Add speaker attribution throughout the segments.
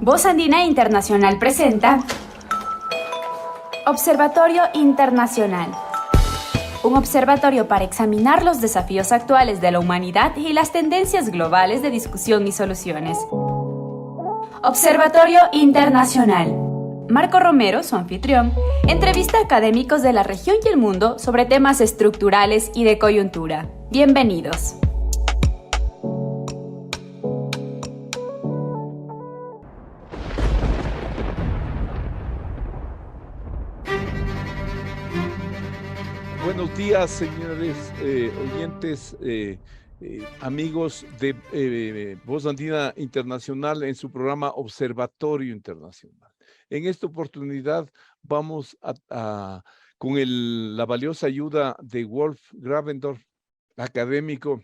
Speaker 1: Voz Andina Internacional presenta Observatorio Internacional. Un observatorio para examinar los desafíos actuales de la humanidad y las tendencias globales de discusión y soluciones. Observatorio Internacional. Marco Romero, su anfitrión, entrevista a académicos de la región y el mundo sobre temas estructurales y de coyuntura. Bienvenidos.
Speaker 2: Buenos días, señores oyentes, amigos de Voz Andina Internacional en su programa Observatorio Internacional. En esta oportunidad vamos con la valiosa ayuda de Wolf Gravendorf, académico,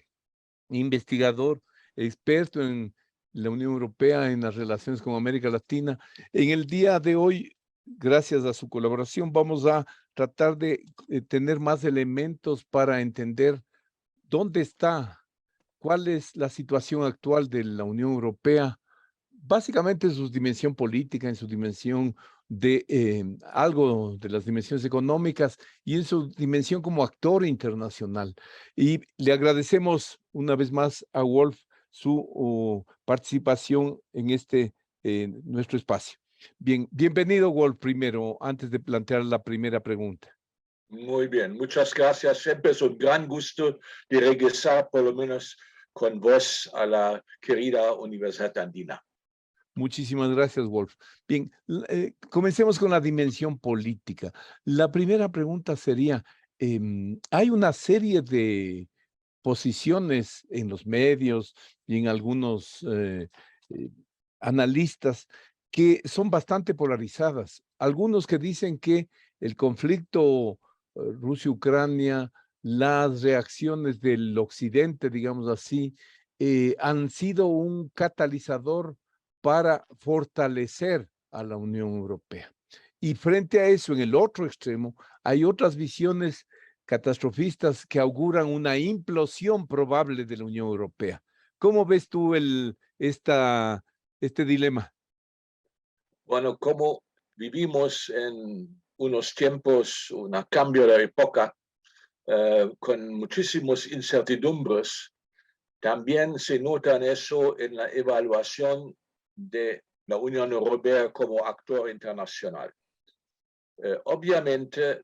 Speaker 2: investigador, experto en la Unión Europea, en las relaciones con América Latina. En el día de hoy, gracias a su colaboración, vamos a tratar de tener más elementos para entender dónde está, cuál es la situación actual de la Unión Europea, básicamente en su dimensión política, en su dimensión de algo de las dimensiones económicas y en su dimensión como actor internacional. Y le agradecemos una vez más a Wolf su participación en nuestro espacio. Bien, bienvenido, Wolf, primero, antes de plantear la primera pregunta.
Speaker 3: Muy bien, muchas gracias. Siempre es un gran gusto de regresar, por lo menos con vos, a la querida Universidad Andina.
Speaker 2: Muchísimas gracias, Wolf. Bien, comencemos con la dimensión política. La primera pregunta sería, hay una serie de posiciones en los medios y en algunos analistas que son bastante polarizadas. Algunos que dicen que el conflicto Rusia-Ucrania, las reacciones del occidente, digamos así, han sido un catalizador para fortalecer a la Unión Europea. Y frente a eso, en el otro extremo, hay otras visiones catastrofistas que auguran una implosión probable de la Unión Europea. ¿Cómo ves tú este dilema?
Speaker 3: Bueno, como vivimos en unos tiempos, un cambio de época, con muchísimas incertidumbres, también se nota eso en la evaluación de la Unión Europea como actor internacional. Obviamente,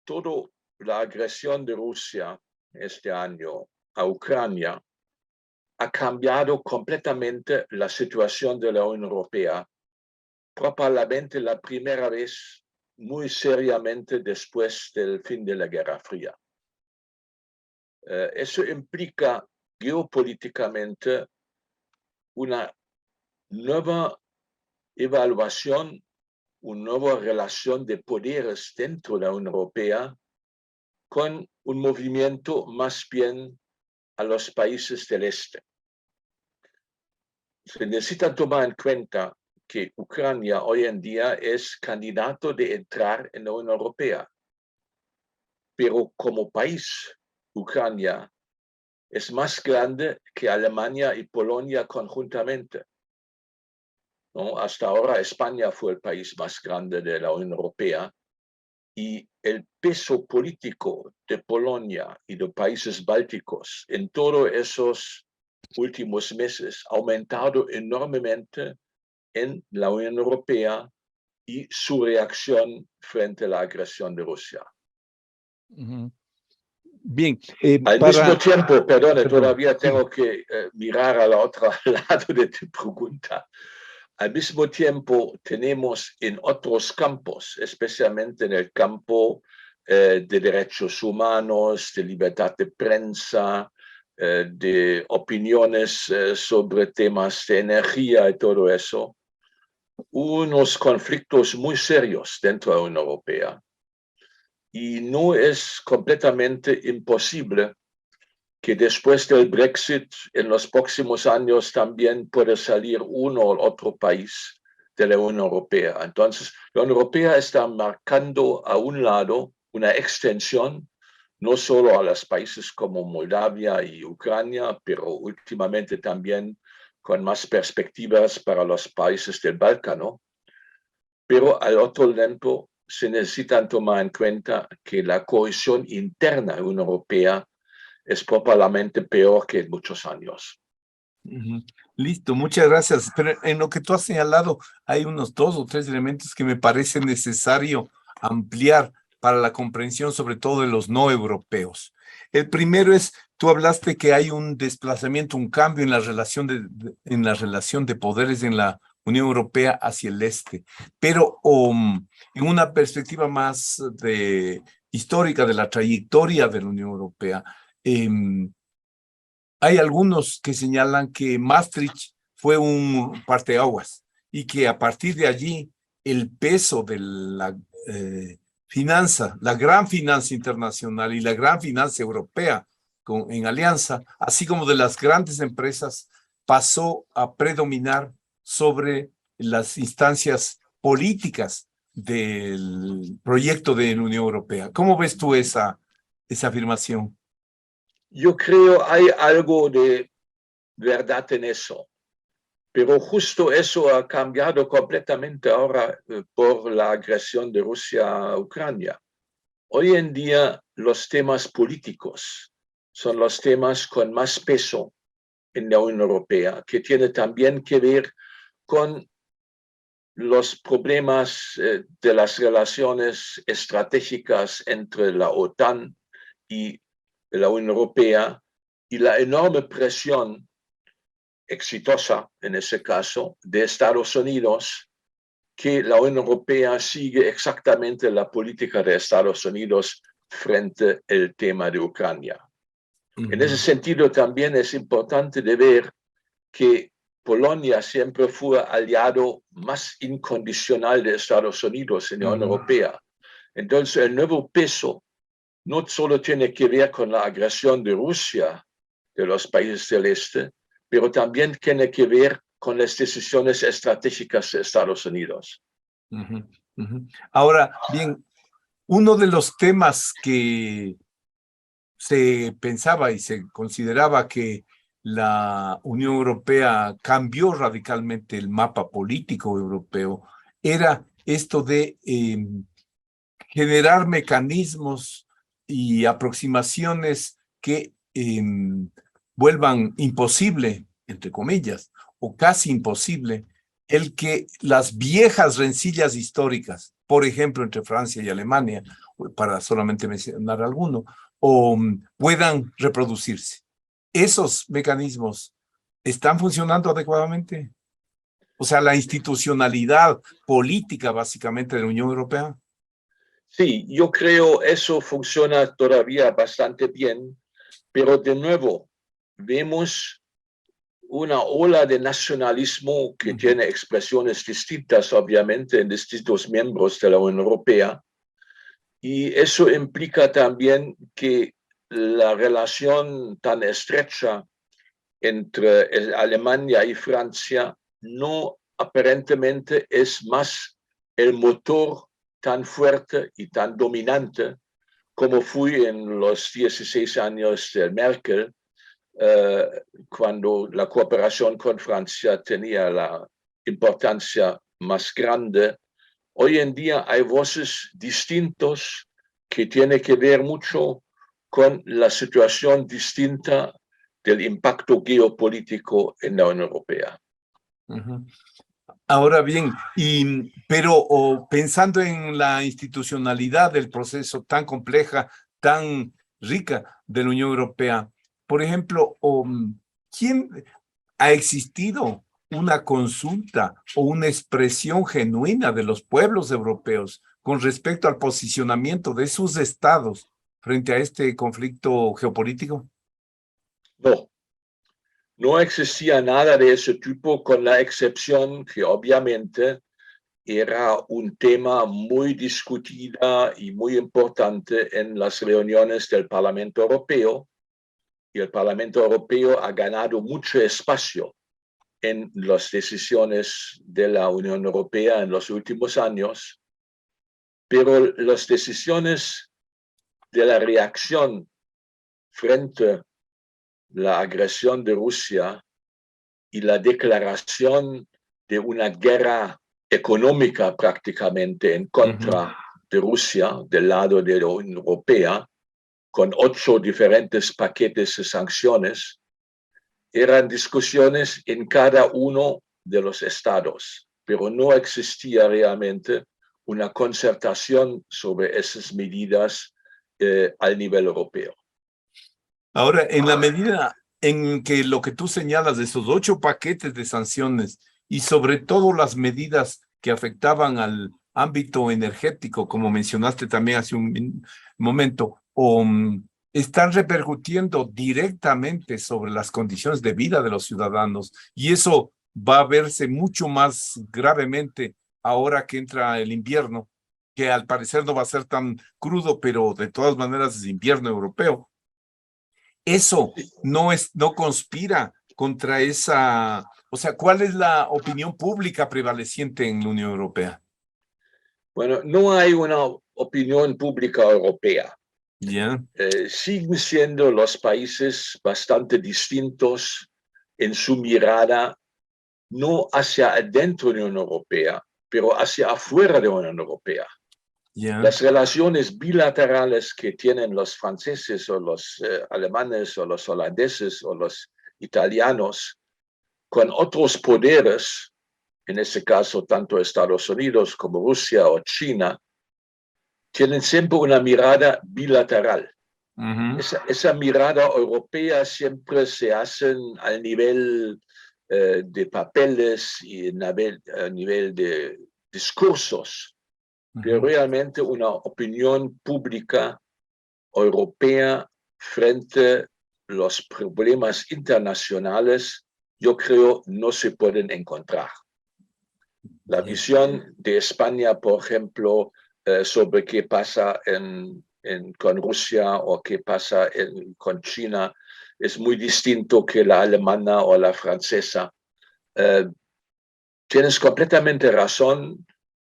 Speaker 3: toda la agresión de Rusia este año a Ucrania ha cambiado completamente la situación de la Unión Europea, probablemente la primera vez muy seriamente después del fin de la Guerra Fría. Eso implica geopolíticamente una nueva evaluación, una nueva relación de poderes dentro de la Unión Europea, con un movimiento más bien a los países del este. Se necesita tomar en cuenta que Ucrania hoy en día es candidato de entrar en la Unión Europea, pero como país, Ucrania es más grande que Alemania y Polonia conjuntamente. ¿No? Hasta ahora España fue el país más grande de la Unión Europea y el peso político de Polonia y de países bálticos en todos esos últimos meses ha aumentado enormemente en la Unión Europea y su reacción frente a la agresión de Rusia.
Speaker 2: Bien.
Speaker 3: Al mismo tiempo, perdón, todavía tengo que mirar al otro lado de tu pregunta. Al mismo tiempo, tenemos en otros campos, especialmente en el campo de derechos humanos, de libertad de prensa, de opiniones sobre temas de energía y todo eso, unos conflictos muy serios dentro de la Unión Europea. Y no es completamente imposible que después del Brexit en los próximos años también puede salir uno o otro país de la Unión Europea. Entonces, la Unión Europea está marcando a un lado una extensión, no solo a los países como Moldavia y Ucrania, pero últimamente también con más perspectivas para los países del Balcán, pero al otro tiempo se necesitan tomar en cuenta que la cohesión interna de la Unión Europea es probablemente peor que en muchos años.
Speaker 2: Listo, muchas gracias. Pero en lo que tú has señalado, hay unos 2 o 3 elementos que me parece necesario ampliar para la comprensión, sobre todo de los no europeos. El primero es, tú hablaste que hay un desplazamiento, un cambio en la relación en la relación de poderes en la Unión Europea hacia el este, pero en una perspectiva más histórica de la trayectoria de la Unión Europea. Hay algunos que señalan que Maastricht fue un parteaguas y que a partir de allí el peso de la finanza, la gran finanza internacional y la gran finanza europea en alianza, así como de las grandes empresas, pasó a predominar sobre las instancias políticas del proyecto de la Unión Europea. ¿Cómo ves tú esa afirmación?
Speaker 3: Yo creo hay algo de verdad en eso, pero justo eso ha cambiado completamente ahora por la agresión de Rusia a Ucrania. Hoy en día los temas políticos son los temas con más peso en la Unión Europea, que tiene también que ver con los problemas de las relaciones estratégicas entre la OTAN y la Unión Europea y la enorme presión exitosa, en ese caso, de Estados Unidos, que la Unión Europea sigue exactamente la política de Estados Unidos frente al tema de Ucrania. En ese sentido, también es importante de ver que Polonia siempre fue aliado más incondicional de Estados Unidos en la Unión Europea. Entonces, el nuevo peso no solo tiene que ver con la agresión de Rusia de los países del este, pero también tiene que ver con las decisiones estratégicas de Estados Unidos.
Speaker 2: Ahora, bien, uno de los temas que se pensaba y se consideraba que la Unión Europea cambió radicalmente el mapa político europeo era esto de generar mecanismos y aproximaciones que vuelvan imposible, entre comillas, o casi imposible, el que las viejas rencillas históricas, por ejemplo, entre Francia y Alemania, para solamente mencionar alguno, puedan reproducirse. ¿Esos mecanismos están funcionando adecuadamente? O sea, la institucionalidad política, básicamente, de la Unión Europea.
Speaker 3: Sí, yo creo eso funciona todavía bastante bien, pero de nuevo vemos una ola de nacionalismo que tiene expresiones distintas, obviamente, en distintos miembros de la Unión Europea, y eso implica también que la relación tan estrecha entre Alemania y Francia no aparentemente es más el motor tan fuerte y tan dominante como fue en los 16 años de Merkel, cuando la cooperación con Francia tenía la importancia más grande. Hoy en día hay voces distintas que tienen que ver mucho con la situación distinta del impacto geopolítico en la Unión Europea.
Speaker 2: Ahora bien, pero pensando en la institucionalidad del proceso tan compleja, tan rica de la Unión Europea, por ejemplo, ¿quién ha existido una consulta o una expresión genuina de los pueblos europeos con respecto al posicionamiento de sus estados frente a este conflicto geopolítico?
Speaker 3: No. No existía nada de ese tipo, con la excepción que obviamente era un tema muy discutido y muy importante en las reuniones del Parlamento Europeo, y el Parlamento Europeo ha ganado mucho espacio en las decisiones de la Unión Europea en los últimos años, pero las decisiones de la reacción frente a la agresión de Rusia y la declaración de una guerra económica prácticamente en contra de Rusia del lado de la Unión Europea, con 8 diferentes paquetes de sanciones, eran discusiones en cada uno de los estados, pero no existía realmente una concertación sobre esas medidas al nivel europeo.
Speaker 2: Ahora, en la medida en que lo que tú señalas de esos 8 paquetes de sanciones y sobre todo las medidas que afectaban al ámbito energético, como mencionaste también hace un momento, están repercutiendo directamente sobre las condiciones de vida de los ciudadanos, y eso va a verse mucho más gravemente ahora que entra el invierno, que al parecer no va a ser tan crudo, pero de todas maneras es invierno europeo. Eso no conspira contra esa, o sea, ¿cuál es la opinión pública prevaleciente en la Unión Europea?
Speaker 3: Bueno, no hay una opinión pública europea.
Speaker 2: Yeah.
Speaker 3: Siguen siendo los países bastante distintos en su mirada, no hacia adentro de la Unión Europea, pero hacia afuera de la Unión Europea.
Speaker 2: Yeah.
Speaker 3: Las relaciones bilaterales que tienen los franceses o los alemanes o los holandeses o los italianos con otros poderes, en este caso tanto Estados Unidos como Rusia o China, tienen siempre una mirada bilateral. Esa mirada europea siempre se hace al nivel de papeles y a nivel de discursos, pero realmente una opinión pública europea frente a los problemas internacionales, yo creo, no se pueden encontrar. La visión de España, por ejemplo, sobre qué pasa con Rusia o qué pasa con China, es muy distinto que la alemana o la francesa. Tienes completamente razón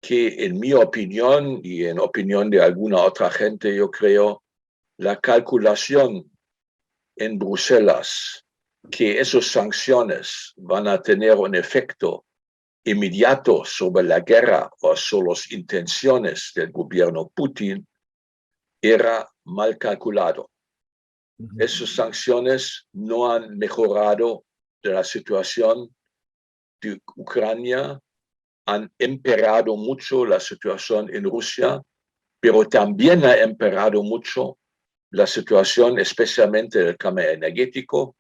Speaker 3: que en mi opinión y en opinión de alguna otra gente, yo creo, la calculación en Bruselas que esas sanciones van a tener un efecto inmediato sobre la guerra o sobre las intenciones del gobierno Putin era mal calculado. Esas sanciones no han mejorado la situación de Ucrania, han empeorado mucho la situación en Rusia, pero también ha empeorado mucho la situación, especialmente del cambio energético,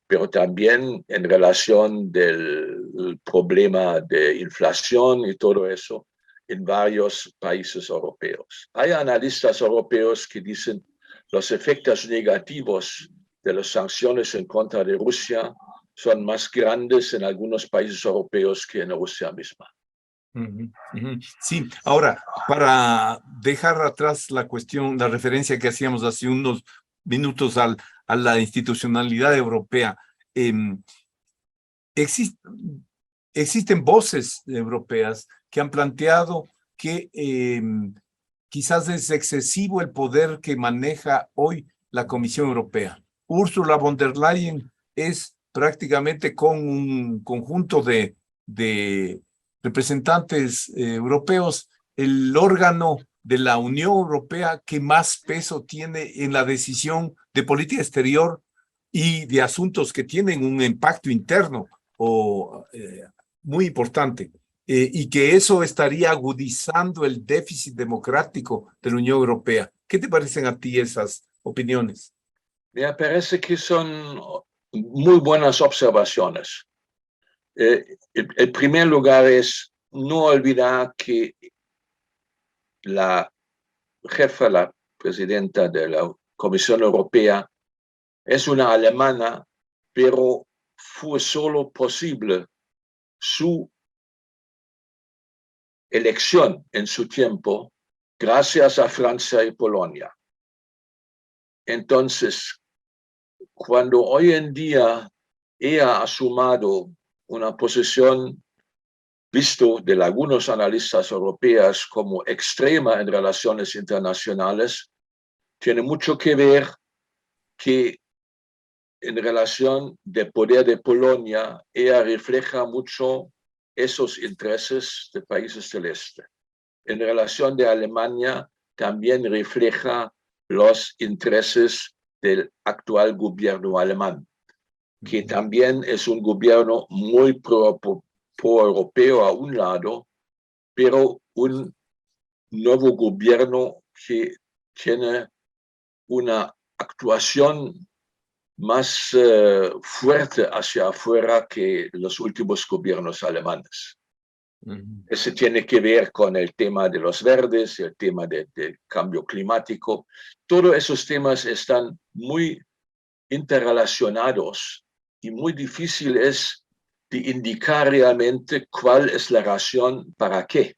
Speaker 3: pero también en relación del problema de inflación y todo eso en varios países europeos. Hay analistas europeos que dicen los efectos negativos de las sanciones en contra de Rusia son más grandes en algunos países europeos que en Rusia misma.
Speaker 2: Sí, ahora, para dejar atrás la cuestión, la referencia que hacíamos hace unos minutos a la institucionalidad europea, existen voces europeas que han planteado que quizás es excesivo el poder que maneja hoy la Comisión Europea. Ursula von der Leyen es prácticamente con un conjunto de representantes europeos el órgano de la Unión Europea que más peso tiene en la decisión de política exterior y de asuntos que tienen un impacto interno muy importante, y que eso estaría agudizando el déficit democrático de la Unión Europea. ¿Qué te parecen a ti esas opiniones?
Speaker 3: Me parece que son muy buenas observaciones. El primer lugar es no olvidar que la jefa, la presidenta de la Comisión Europea, es una alemana, pero fue solo posible su elección en su tiempo gracias a Francia y Polonia. Entonces, cuando hoy en día ella ha asumado una posición visto de algunos analistas europeos como extrema en relaciones internacionales, tiene mucho que ver que en relación del poder de Polonia, ella refleja mucho esos intereses de países del este. En relación de Alemania, también refleja los intereses del actual gobierno alemán, que también es un gobierno muy pro-europeo a un lado, pero un nuevo gobierno que tiene una actuación más fuerte hacia afuera que los últimos gobiernos alemanes. Eso tiene que ver con el tema de los verdes, el tema del cambio climático. Todos esos temas están muy interrelacionados y muy difícil es de indicar realmente cuál es la razón para qué,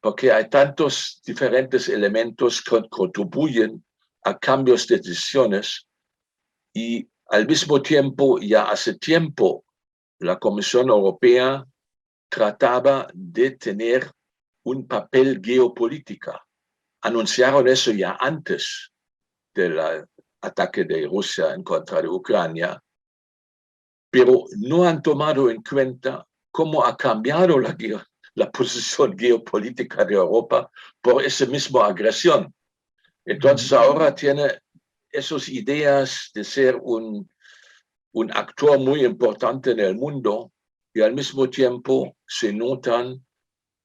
Speaker 3: porque hay tantos diferentes elementos que contribuyen a cambios de decisiones y al mismo tiempo, ya hace tiempo, la Comisión Europea trataba de tener un papel geopolítica. Anunciaron eso ya antes del ataque de Rusia en contra de Ucrania, pero no han tomado en cuenta cómo ha cambiado la posición geopolítica de Europa por esa misma agresión. Entonces ahora tiene esas ideas de ser un actor muy importante en el mundo y al mismo tiempo se notan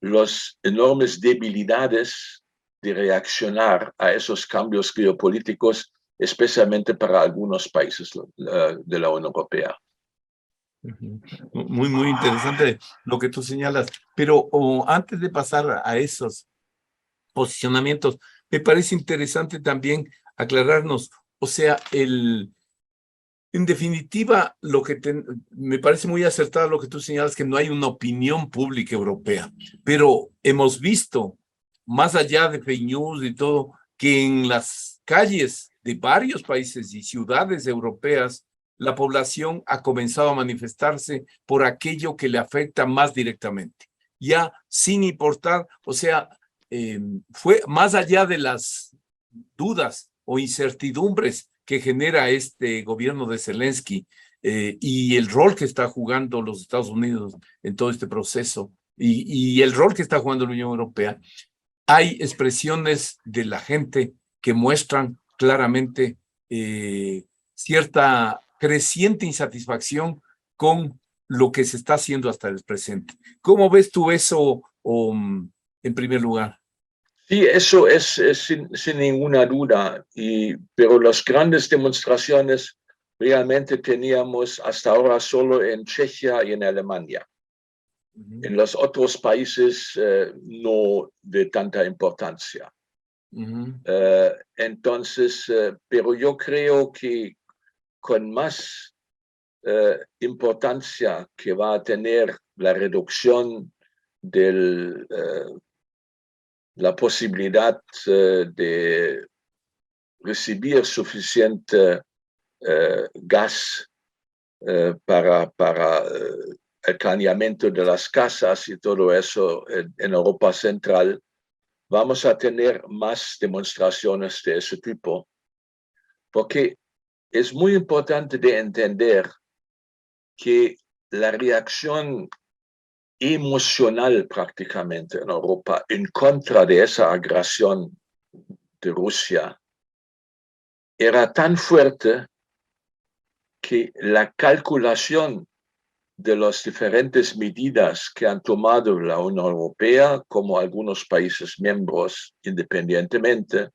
Speaker 3: las enormes debilidades de reaccionar a esos cambios geopolíticos, especialmente para algunos países de la Unión Europea.
Speaker 2: Muy interesante lo que tú señalas, pero antes de pasar a esos posicionamientos, me parece interesante también aclararnos, o sea, en definitiva, lo que me parece muy acertado lo que tú señalas, que no hay una opinión pública europea, pero hemos visto, más allá de fake news y todo, que en las calles de varios países y ciudades europeas, la población ha comenzado a manifestarse por aquello que le afecta más directamente, ya sin importar, o sea, fue más allá de las dudas o incertidumbres que genera este gobierno de Zelensky y el rol que está jugando los Estados Unidos en todo este proceso y el rol que está jugando la Unión Europea, hay expresiones de la gente que muestran claramente cierta creciente insatisfacción con lo que se está haciendo hasta el presente. ¿Cómo ves tú eso en primer lugar?
Speaker 3: Sí, eso es sin ninguna duda, pero las grandes demostraciones realmente teníamos hasta ahora solo en Chequia y en Alemania. En los otros países no de tanta importancia. Entonces, pero yo creo que con más importancia que va a tener la reducción de la posibilidad de recibir suficiente gas para el calentamiento de las casas y todo eso en Europa Central, vamos a tener más demostraciones de ese tipo, porque es muy importante de entender que la reacción emocional prácticamente en Europa en contra de esa agresión de Rusia era tan fuerte que la calculación de las diferentes medidas que han tomado la Unión Europea, como algunos países miembros independientemente,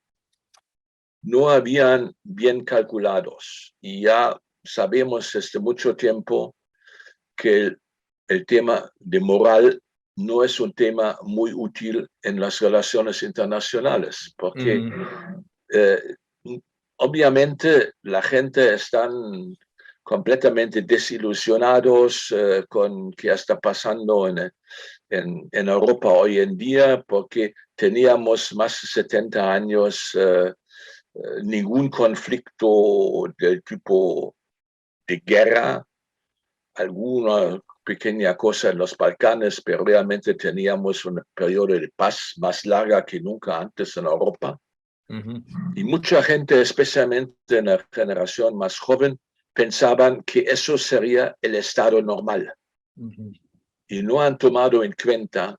Speaker 3: no habían bien calculados. Y ya sabemos desde mucho tiempo que el tema de moral no es un tema muy útil en las relaciones internacionales, porque obviamente la gente está completamente desilusionados con qué está pasando en Europa hoy en día, porque teníamos más de 70 años ningún conflicto del tipo de guerra, alguna pequeña cosa en los Balcanes, pero realmente teníamos un periodo de paz más larga que nunca antes en Europa. Y mucha gente, especialmente en la generación más joven, pensaban que eso sería el estado normal. Y no han tomado en cuenta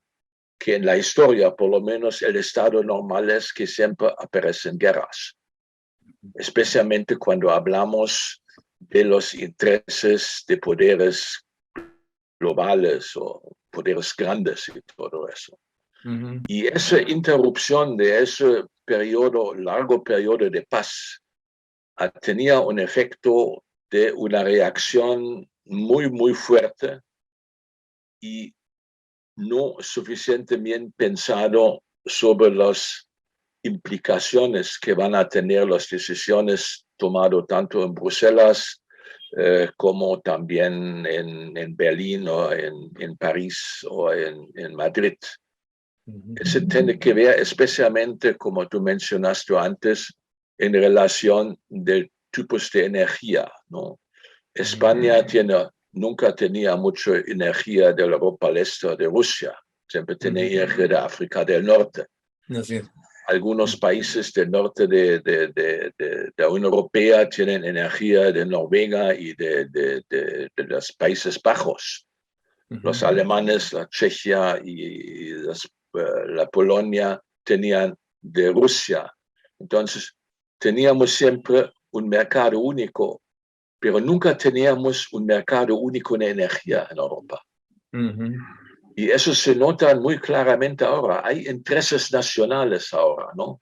Speaker 3: que en la historia, por lo menos, el estado normal es que siempre aparecen guerras, especialmente cuando hablamos de los intereses de poderes globales o poderes grandes y todo eso. Y esa interrupción de ese periodo, largo periodo de paz, tenía un efecto de una reacción muy, muy fuerte y no suficientemente pensado sobre las implicaciones que van a tener las decisiones tomadas tanto en Bruselas como también en Berlín o en París o en Madrid. Eso tiene que ver especialmente, como tú mencionaste antes, en relación de tipos de energía, ¿no? España nunca tenía mucha energía de Europa del Este, de Rusia. Siempre tenía energía de África del Norte. Algunos países del norte de la Unión Europea tienen energía de Noruega y de los Países Bajos. Los alemanes, la Chequia y la Polonia tenían de Rusia. Entonces, teníamos siempre un mercado único, pero nunca teníamos un mercado único de energía en Europa. Y eso se nota muy claramente ahora. Hay intereses nacionales ahora, ¿no?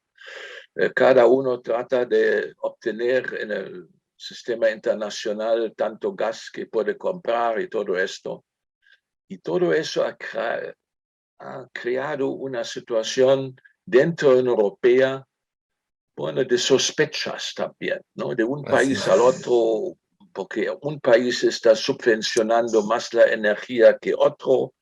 Speaker 3: Cada uno trata de obtener en el sistema internacional tanto gas que puede comprar y todo esto. Y todo eso ha creado una situación dentro de la Unión Europea, bueno, de sospechas también, ¿no? De un país al otro, porque un país está subvencionando más la energía que otro,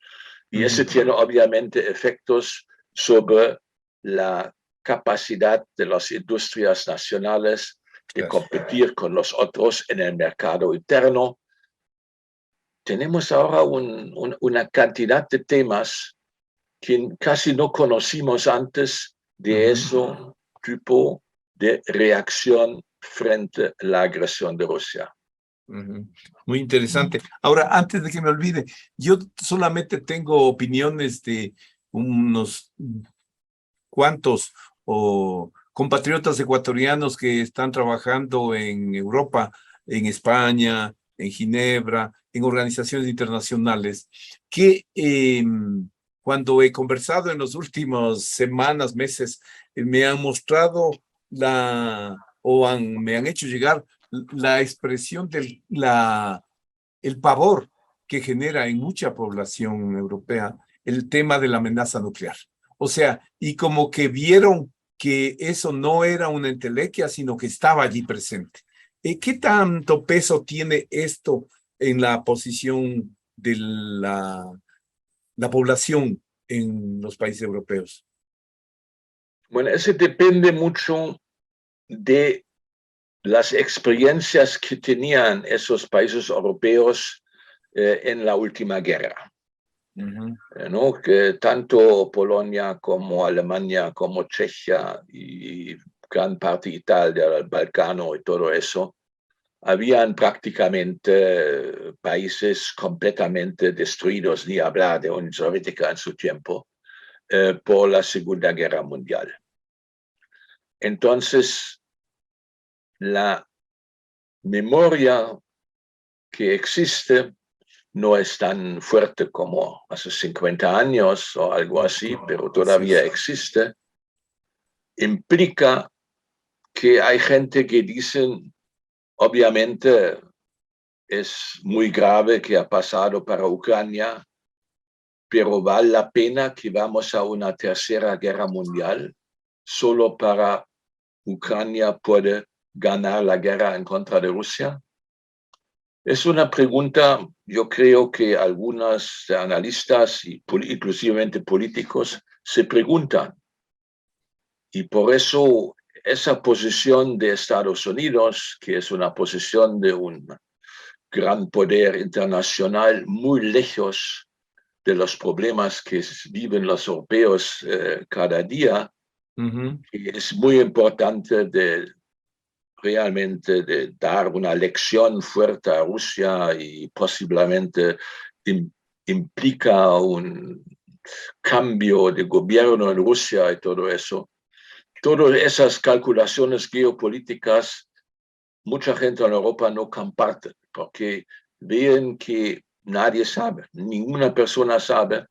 Speaker 3: y eso tiene obviamente efectos sobre la capacidad de las industrias nacionales de competir con los otros en el mercado interno. Tenemos ahora una cantidad de temas que casi no conocimos antes de ese tipo de reacción frente a la agresión de Rusia.
Speaker 2: Muy interesante. Ahora, antes de que me olvide, yo solamente tengo opiniones de unos cuantos compatriotas ecuatorianos que están trabajando en Europa, en España, en Ginebra, en organizaciones internacionales, que cuando he conversado en las últimas semanas, meses, me han mostrado me han hecho llegar la expresión el pavor que genera en mucha población europea el tema de la amenaza nuclear. O sea, y como que vieron que eso no era una entelequia, sino que estaba allí presente. ¿Qué tanto peso tiene esto en la posición de la población en los países europeos?
Speaker 3: Bueno, eso depende mucho de las experiencias que tenían esos países europeos en la última guerra. ¿No? Que tanto Polonia como Alemania como Chequia y gran parte de Italia, el Balcano y todo eso, habían prácticamente países completamente destruidos, ni hablar de Unión Soviética en su tiempo, por la Segunda Guerra Mundial. Entonces, la memoria que existe no es tan fuerte como hace 50 años o algo así, pero todavía existe, implica que hay gente que dicen, obviamente es muy grave que ha pasado para Ucrania, pero vale la pena que vamos a una tercera guerra mundial solo para Ucrania puede ganar la guerra en contra de Rusia. Es una pregunta, yo creo que algunos analistas y inclusivamente políticos se preguntan. Y por eso esa posición de Estados Unidos, que es una posición de un gran poder internacional muy lejos de los problemas que viven los europeos cada día, es muy importante de realmente de dar una lección fuerte a Rusia y posiblemente implica un cambio de gobierno en Rusia y todo eso. Todas esas calculaciones geopolíticas, mucha gente en Europa no comparte, porque ven que nadie sabe, ninguna persona sabe,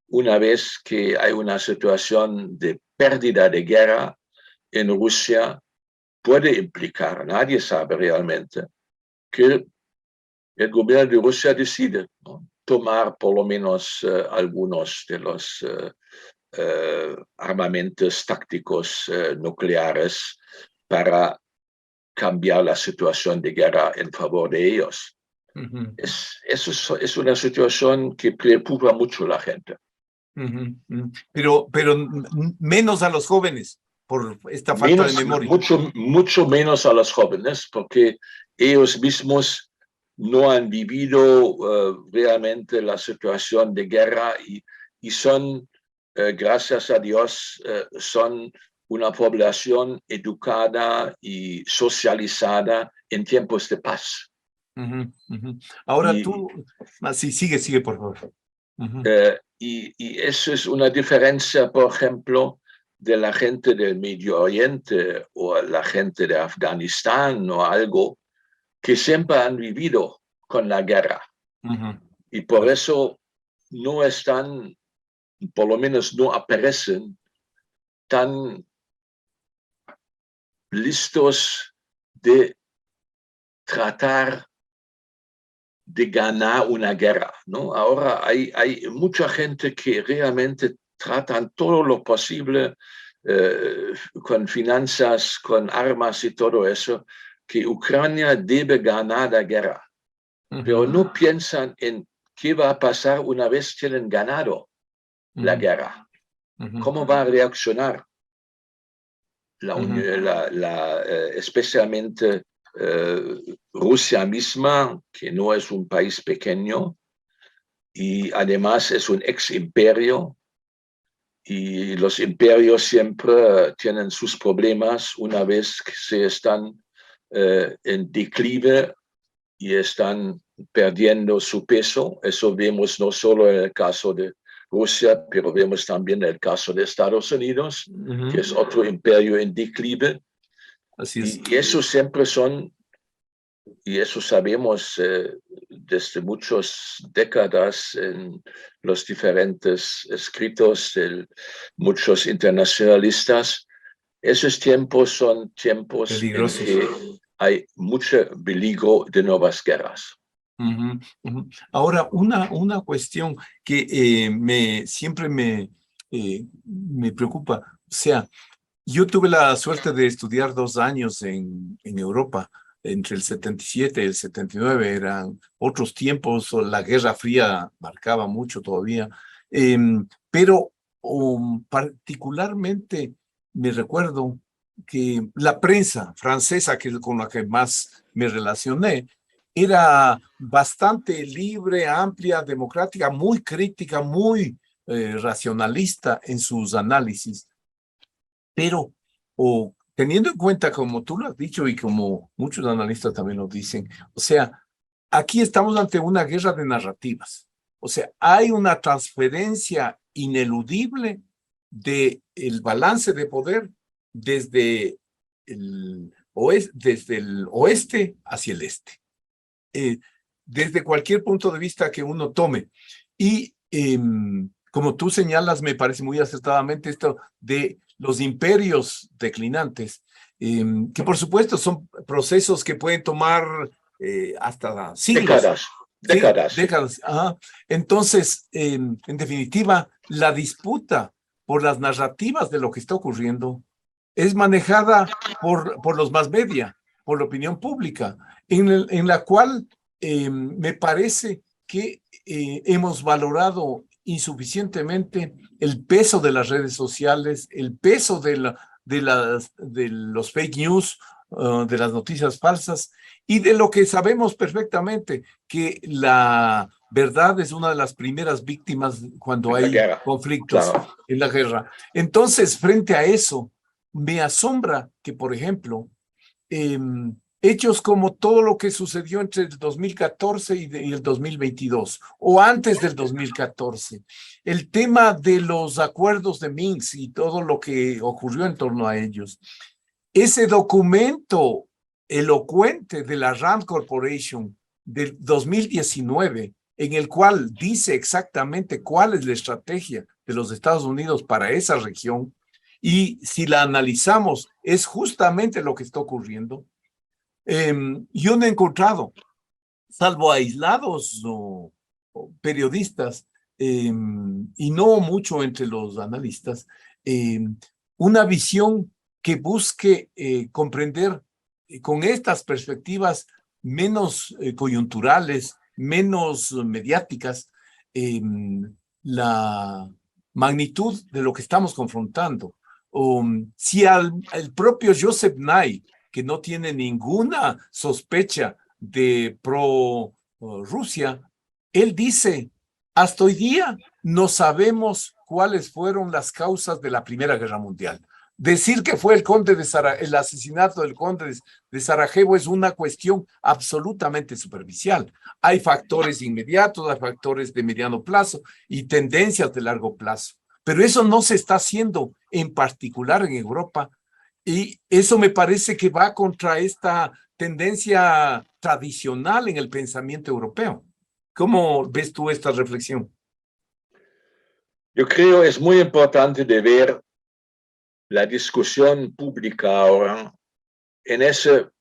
Speaker 3: una vez que hay una situación de pérdida de guerra en Rusia, puede implicar, nadie sabe realmente, que el gobierno de Rusia decide, ¿no?, tomar por lo menos algunos de los armamentos tácticos nucleares para cambiar la situación de guerra en favor de ellos. Eso es una situación que preocupa mucho a la gente.
Speaker 2: Pero menos a los jóvenes por esta falta de memoria.
Speaker 3: Mucho menos a los jóvenes, porque ellos mismos no han vivido realmente la situación de guerra y son, gracias a Dios, son una población educada y socializada en tiempos de paz.
Speaker 2: Ahora tú, sí, sigue, por favor.
Speaker 3: Y eso es una diferencia, por ejemplo, de la gente del Medio Oriente o la gente de Afganistán o algo que siempre han vivido con la guerra. Y por eso no están, por lo menos no aparecen tan listos de tratar de ganar una guerra, ¿no? Ahora hay mucha gente que realmente tratan todo lo posible con finanzas, con armas y todo eso, que Ucrania debe ganar la guerra. Pero no piensan en qué va a pasar una vez tienen ganado la guerra. ¿Cómo va a reaccionar especialmente Rusia misma, que no es un país pequeño y además es un ex imperio, y los imperios siempre tienen sus problemas una vez que se están en declive y están perdiendo su peso. Eso vemos no solo en el caso de Rusia, pero vemos también el caso de Estados Unidos, que es otro imperio en declive.
Speaker 2: Así es.
Speaker 3: Y eso siempre son, y eso sabemos desde muchas décadas en los diferentes escritos de muchos internacionalistas, esos tiempos son tiempos peligrosos, en que hay mucho peligro de nuevas guerras.
Speaker 2: Ahora, una cuestión que siempre me preocupa, o sea, yo tuve la suerte de estudiar 2 años en Europa, entre el 77 y el 79, eran otros tiempos, la Guerra Fría marcaba mucho todavía, pero particularmente me recuerdo que la prensa francesa, que es con la que más me relacioné, era bastante libre, amplia, democrática, muy crítica, muy racionalista en sus análisis. Pero, teniendo en cuenta, como tú lo has dicho y como muchos analistas también lo dicen, o sea, aquí estamos ante una guerra de narrativas. O sea, hay una transferencia ineludible del balance de poder desde el oeste hacia el este. Desde cualquier punto de vista que uno tome. Y como tú señalas, me parece muy acertadamente esto de los imperios declinantes, que por supuesto son procesos que pueden tomar hasta siglos. Décadas. Ajá. Entonces, en definitiva, la disputa por las narrativas de lo que está ocurriendo es manejada por los más media, por la opinión pública, en la cual me parece que hemos valorado insuficientemente el peso de las redes sociales, el peso de los fake news, de las noticias falsas, y de lo que sabemos perfectamente, que la verdad es una de las primeras víctimas cuando hay conflictos en la guerra. Entonces, frente a eso, me asombra que, por ejemplo, hechos como todo lo que sucedió entre el 2014 y el 2022, o antes del 2014. El tema de los acuerdos de Minsk y todo lo que ocurrió en torno a ellos. Ese documento elocuente de la Rand Corporation del 2019, en el cual dice exactamente cuál es la estrategia de los Estados Unidos para esa región, y si la analizamos, es justamente lo que está ocurriendo. Yo no he encontrado, salvo aislados o periodistas, y no mucho entre los analistas, una visión que busque comprender con estas perspectivas menos coyunturales, menos mediáticas, la magnitud de lo que estamos confrontando. Si el propio Joseph Nye, que no tiene ninguna sospecha de pro-Rusia, él dice, hasta hoy día no sabemos cuáles fueron las causas de la Primera Guerra Mundial. Decir que fue el asesinato del conde de Sarajevo es una cuestión absolutamente superficial. Hay factores inmediatos, hay factores de mediano plazo y tendencias de largo plazo. Pero eso no se está haciendo en particular en Europa, y eso me parece que va contra esta tendencia tradicional en el pensamiento europeo. ¿Cómo ves tú esta reflexión?
Speaker 3: Yo creo que es muy importante de ver la discusión pública ahora en esa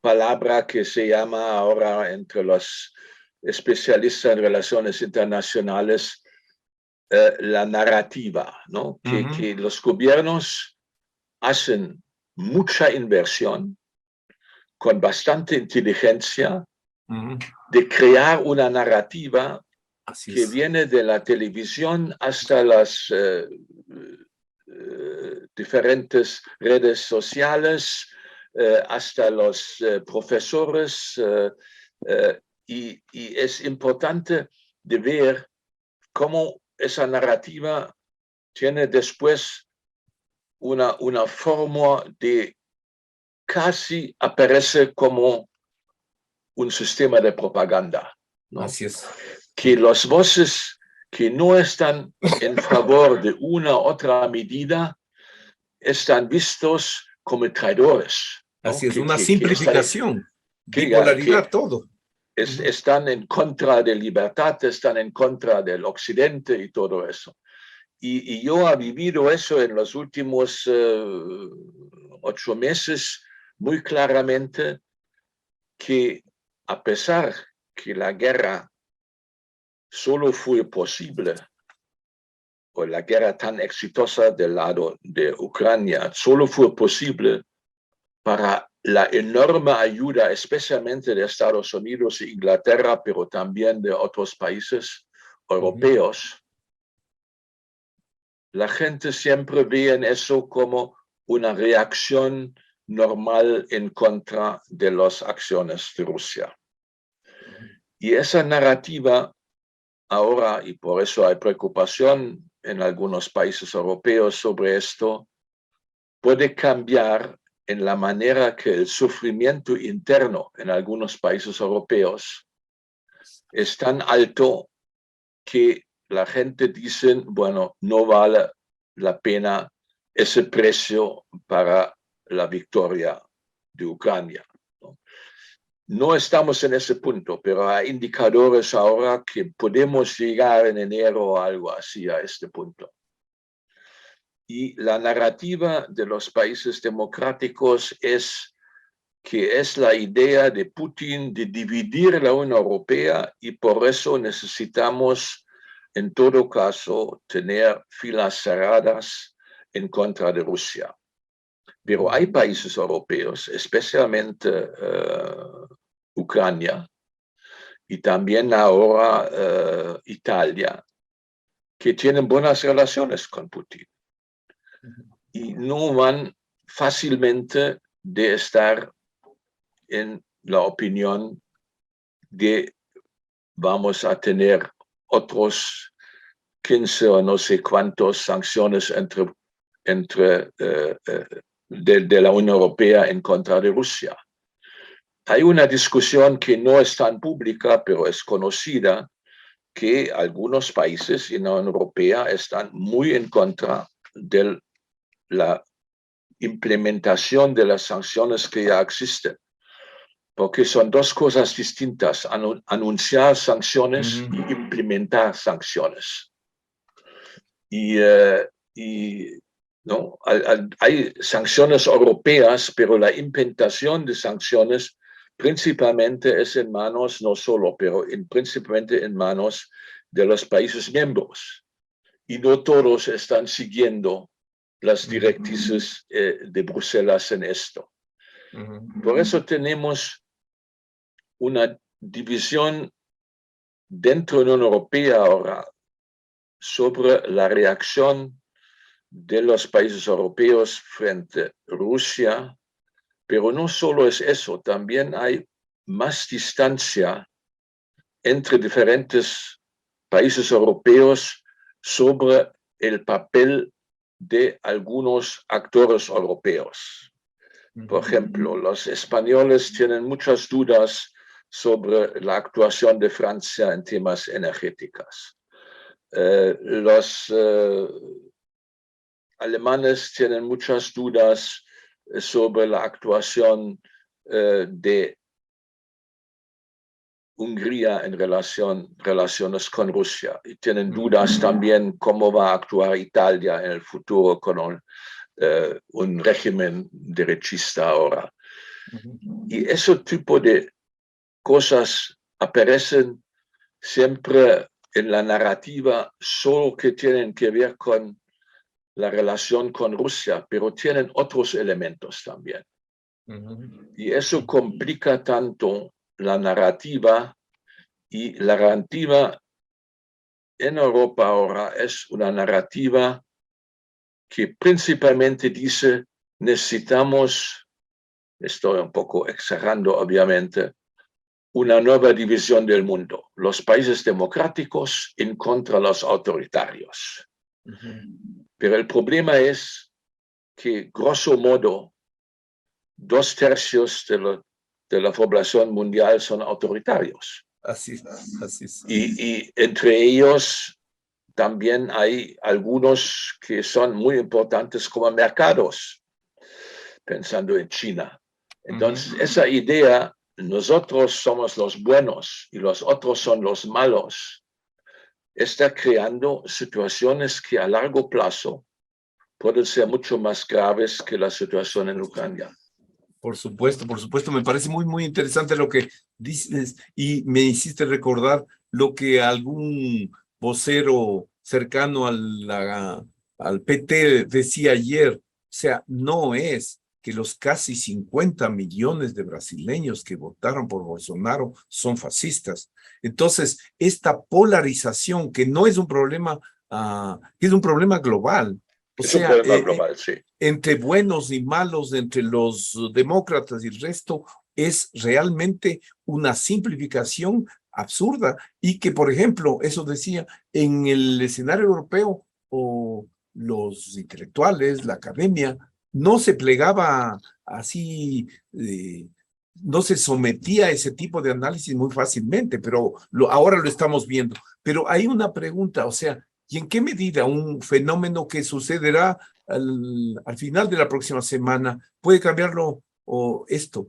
Speaker 3: palabra que se llama ahora entre los especialistas en relaciones internacionales la narrativa, ¿no? Que los gobiernos hacen mucha inversión con bastante inteligencia de crear una narrativa que viene de la televisión hasta las diferentes redes sociales, hasta los profesores, y es importante de ver cómo esa narrativa tiene después una forma de casi aparece como un sistema de propaganda, ¿no?
Speaker 2: Así es.
Speaker 3: Que las voces que no están en favor de una u otra medida están vistos como traidores, ¿no?
Speaker 2: Así es, una simplificación, bipolaridad, todo.
Speaker 3: Están en contra de libertad, están en contra del occidente y todo eso. Y yo he vivido eso en los últimos 8 meses muy claramente, que a pesar que la guerra solo fue posible, o la guerra tan exitosa del lado de Ucrania, solo fue posible para la enorme ayuda, especialmente de Estados Unidos e Inglaterra, pero también de otros países europeos. La gente siempre ve en eso como una reacción normal en contra de las acciones de Rusia. Y esa narrativa ahora, y por eso hay preocupación en algunos países europeos sobre esto, puede cambiar en la manera que el sufrimiento interno en algunos países europeos es tan alto que la gente dice, bueno, no vale la pena ese precio para la victoria de Ucrania. No estamos en ese punto, pero hay indicadores ahora que podemos llegar en enero o algo así a este punto. Y la narrativa de los países democráticos es que es la idea de Putin de dividir la Unión Europea, y por eso necesitamos, en todo caso, tener filas cerradas en contra de Rusia. Pero hay países europeos, especialmente Ucrania y también ahora Italia, que tienen buenas relaciones con Putin y no van fácilmente de estar en la opinión de vamos a tener otros 15 o no sé cuántos sanciones entre de la Unión Europea en contra de Rusia. Hay una discusión que no es tan pública, pero es conocida, que algunos países en la Unión Europea están muy en contra de la implementación de las sanciones que ya existen, porque son dos cosas distintas, anunciar sanciones y implementar sanciones. ¿No? Hay sanciones europeas, pero la implementación de sanciones principalmente es en manos, no solo, pero principalmente en manos de los países miembros. Y no todos están siguiendo las directrices de Bruselas en esto. Por eso tenemos una división dentro de la Unión Europea ahora sobre la reacción de los países europeos frente a Rusia, pero no solo es eso, también hay más distancia entre diferentes países europeos sobre el papel de algunos actores europeos. Por ejemplo, los españoles tienen muchas dudas sobre la actuación de Francia en temas energéticos. Los alemanes tienen muchas dudas sobre la actuación de Hungría en relaciones con Rusia. Y tienen dudas también cómo va a actuar Italia en el futuro con un régimen derechista ahora. Y ese tipo de cosas aparecen siempre en la narrativa solo que tienen que ver con la relación con Rusia, pero tienen otros elementos también. Y eso complica tanto la narrativa, y la narrativa en Europa ahora es una narrativa que principalmente dice: necesitamos, estoy un poco exagerando obviamente, una nueva división del mundo, los países democráticos en contra de los autoritarios. Pero el problema es que, grosso modo, 2/3 de la población mundial son autoritarios.
Speaker 2: Así es.
Speaker 3: Y entre ellos también hay algunos que son muy importantes como mercados, pensando en China. Entonces, esa idea, nosotros somos los buenos y los otros son los malos, está creando situaciones que a largo plazo pueden ser mucho más graves que la situación en Ucrania.
Speaker 2: Por supuesto, me parece muy interesante lo que dices y me hiciste recordar lo que algún vocero cercano al PT decía ayer. O sea, no es que los casi 50 millones de brasileños que votaron por Bolsonaro son fascistas. Entonces, esta polarización, que no es un problema, que es un problema global.
Speaker 3: Es un problema global, sí.
Speaker 2: Entre buenos y malos, entre los demócratas y el resto, es realmente una simplificación absurda y que, por ejemplo, eso decía, en el escenario europeo, o los intelectuales, la academia, no se plegaba así, no se sometía a ese tipo de análisis muy fácilmente, pero ahora lo estamos viendo. Pero hay una pregunta, o sea, ¿y en qué medida un fenómeno que sucederá al final de la próxima semana puede cambiarlo esto?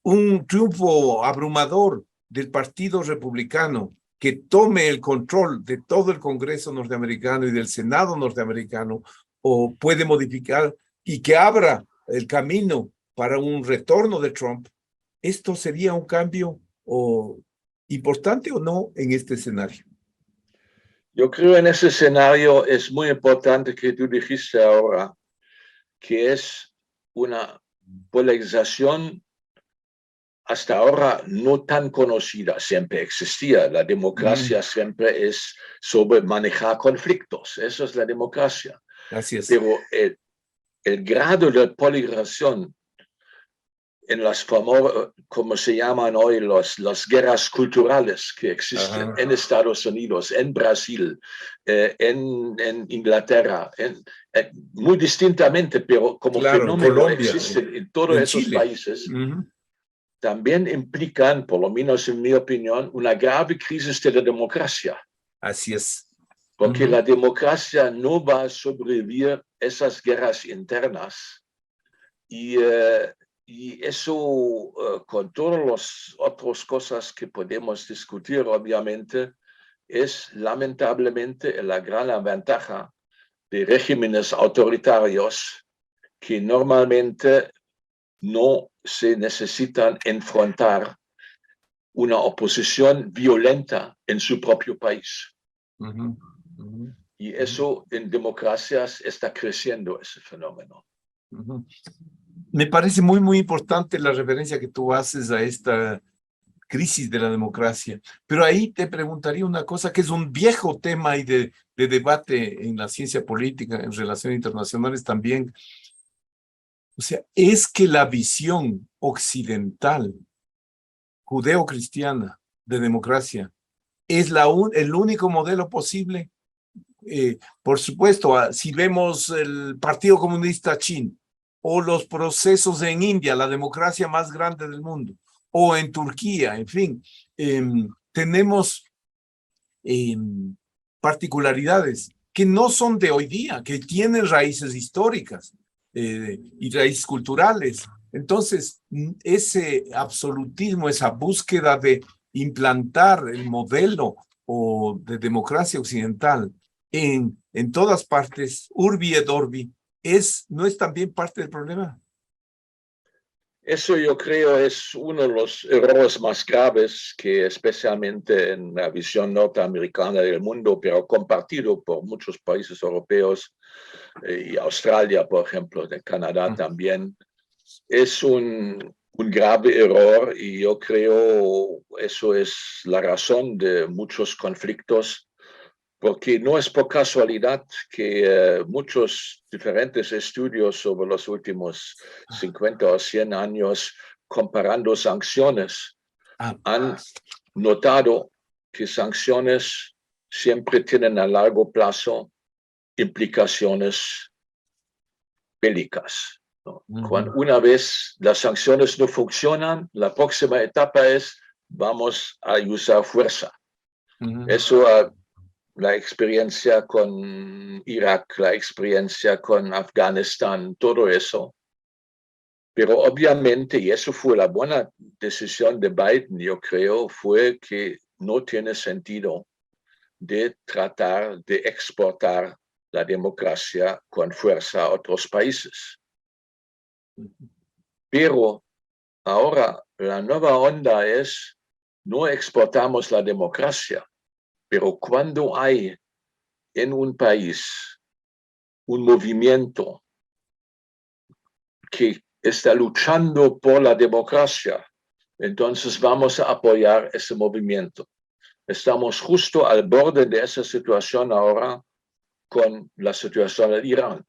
Speaker 2: Un triunfo abrumador del Partido Republicano que tome el control de todo el Congreso norteamericano y del Senado norteamericano, o puede modificar y que abra el camino para un retorno de Trump. ¿Esto sería un cambio importante o no en este escenario?
Speaker 3: Yo creo en ese escenario es muy importante que tú dijiste ahora, que es una polarización hasta ahora no tan conocida. Siempre existía. La democracia siempre es sobre manejar conflictos. Eso es la democracia.
Speaker 2: Así es.
Speaker 3: Pero el grado de polarización en las como se llaman hoy, las guerras culturales que existen en Estados Unidos, en Brasil, en Inglaterra, muy distintamente, pero como fenómeno
Speaker 4: Colombia,
Speaker 3: existen en todos esos
Speaker 4: Chile.
Speaker 3: países, también implican, por lo menos en mi opinión, una grave crisis de la democracia.
Speaker 4: Así es.
Speaker 3: Porque la democracia no va a sobrevivir esas guerras internas. Y eso, con todas las otras cosas que podemos discutir, obviamente, es lamentablemente la gran ventaja de regímenes autoritarios que normalmente no se necesitan enfrentar una oposición violenta en su propio país. Y eso en democracias está creciendo, ese fenómeno.
Speaker 4: Me parece muy, muy importante la referencia que tú haces a esta crisis de la democracia. Pero ahí te preguntaría una cosa que es un viejo tema y de debate en la ciencia política, en relaciones internacionales también. O sea, es que la visión occidental, judeo-cristiana, de democracia, es el único modelo posible. Por supuesto, si vemos el Partido Comunista Chino, o los procesos en India, la democracia más grande del mundo, o en Turquía, en fin, tenemos particularidades que no son de hoy día, que tienen raíces históricas y raíces culturales. Entonces, ese absolutismo, esa búsqueda de implantar el modelo o de democracia occidental en todas partes, urbi et orbi, ¿no es también parte del problema?
Speaker 3: Eso yo creo es uno de los errores más graves que especialmente en la visión norteamericana del mundo, pero compartido por muchos países europeos y Australia, por ejemplo, de Canadá también, es un grave error y yo creo eso es la razón de muchos conflictos. Porque no es por casualidad que muchos diferentes estudios sobre los últimos 50 o 100 años comparando sanciones han notado que sanciones siempre tienen a largo plazo implicaciones bélicas, ¿no? Cuando una vez las sanciones no funcionan, la próxima etapa es vamos a usar fuerza. Eso la experiencia con Irak, la experiencia con Afganistán, todo eso. Pero obviamente, y eso fue la buena decisión de Biden, yo creo, fue que no tiene sentido de tratar de exportar la democracia con fuerza a otros países. Pero ahora la nueva onda es, no exportamos la democracia, pero cuando hay en un país un movimiento que está luchando por la democracia, entonces vamos a apoyar ese movimiento. Estamos justo al borde de esa situación ahora con la situación de Irán.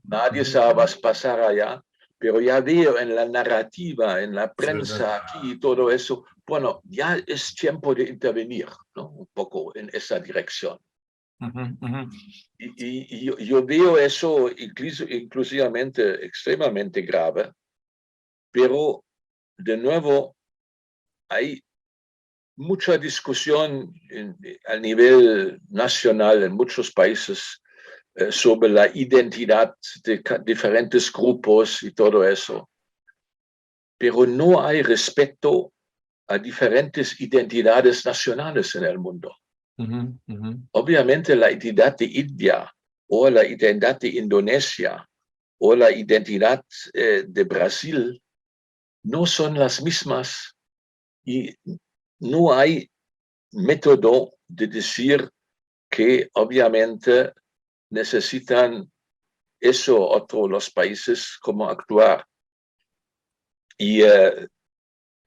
Speaker 3: Nadie sabe va a pasar allá, pero ya veo en la narrativa, en la prensa aquí y todo eso, bueno, ya es tiempo de intervenir, ¿no? Un poco en esa dirección. Y yo veo eso inclusivamente extremadamente grave, pero de nuevo hay mucha discusión a nivel nacional en muchos países sobre la identidad de diferentes grupos y todo eso, pero no hay respeto a diferentes identidades nacionales en el mundo. Obviamente la identidad de India o la identidad de Indonesia o la identidad de Brasil no son las mismas y no hay método de decir que obviamente necesitan eso otros los países como actuar. Y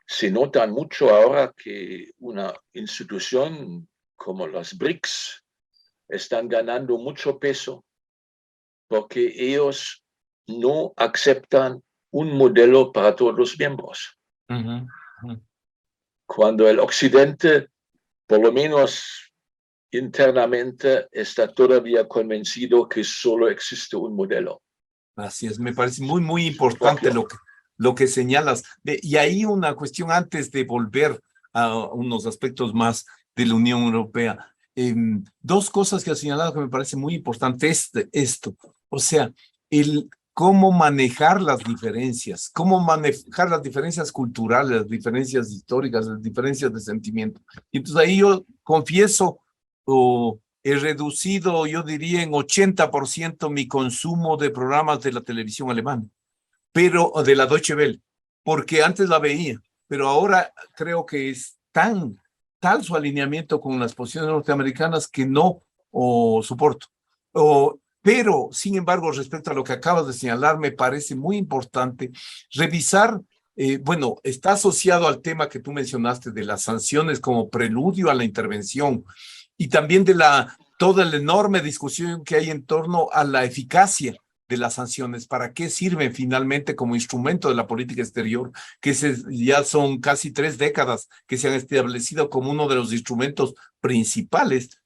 Speaker 3: se nota mucho ahora que una institución como las BRICS están ganando mucho peso porque ellos no aceptan un modelo para todos los miembros. Cuando el Occidente, por lo menos internamente, está todavía convencido que solo existe un modelo.
Speaker 4: Así es, me parece muy importante lo que señalas. Y ahí una cuestión antes de volver a unos aspectos más de la Unión Europea. Dos cosas que has señalado que me parece muy importante esto. O sea, el cómo manejar las diferencias culturales, las diferencias históricas, las diferencias de sentimiento. Y entonces ahí yo confieso, he reducido, yo diría, en 80% mi consumo de programas de la televisión alemana, pero de la Deutsche Welle, porque antes la veía, pero ahora creo que es tal su alineamiento con las posiciones norteamericanas que no soporto. Pero, sin embargo, respecto a lo que acabas de señalar, me parece muy importante revisar, bueno, está asociado al tema que tú mencionaste de las sanciones como preludio a la intervención y también de toda la enorme discusión que hay en torno a la eficacia de las sanciones, para qué sirven finalmente como instrumento de la política exterior, que ya son casi 3 décadas que se han establecido como uno de los instrumentos principales.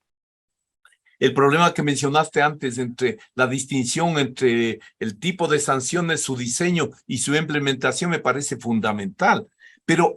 Speaker 4: El problema que mencionaste antes entre la distinción entre el tipo de sanciones, su diseño y su implementación me parece fundamental. Pero,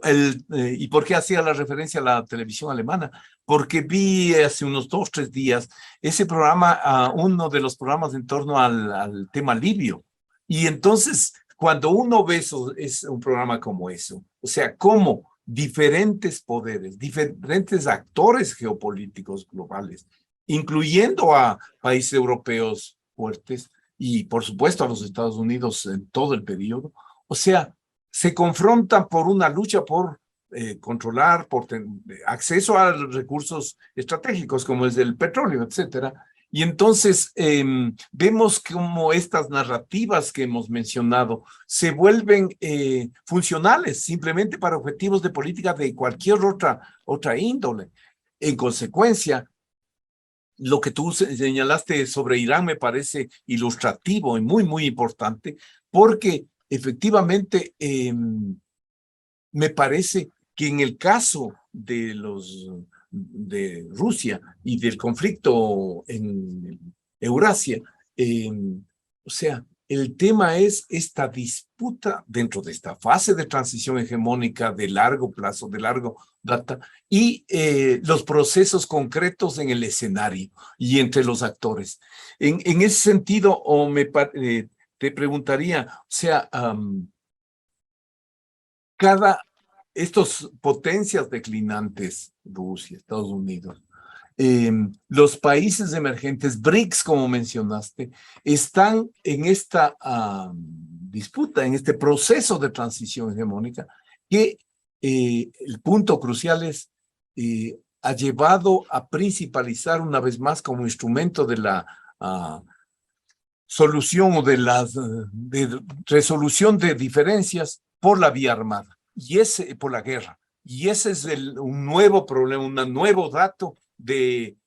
Speaker 4: ¿y por qué hacía la referencia a la televisión alemana? Porque vi hace unos 2 o 3 días ese programa, uno de los programas en torno al tema libio. Y entonces, cuando uno ve es un programa como eso, o sea, cómo diferentes poderes, diferentes actores geopolíticos globales, incluyendo a países europeos fuertes y, por supuesto, a los Estados Unidos en todo el periodo, o sea, se confrontan por una lucha por controlar, por acceso a los recursos estratégicos como es el petróleo, etcétera. Y entonces vemos cómo estas narrativas que hemos mencionado se vuelven funcionales simplemente para objetivos de política de cualquier otra índole. En consecuencia, lo que tú señalaste sobre Irán me parece ilustrativo y muy importante, porque efectivamente me parece que en el caso de Rusia y del conflicto en Eurasia, o sea, el tema es esta disputa dentro de esta fase de transición hegemónica de largo plazo, de largo data, y los procesos concretos en el escenario y entre los actores. En ese sentido, te preguntaría, o sea, estos potencias declinantes, Rusia, Estados Unidos, los países emergentes, BRICS, como mencionaste, están en esta disputa, en este proceso de transición hegemónica, que el punto crucial es, ha llevado a principalizar una vez más como instrumento de la solución o de resolución de diferencias por la vía armada, por la guerra. Y ese es un nuevo problema, un nuevo dato de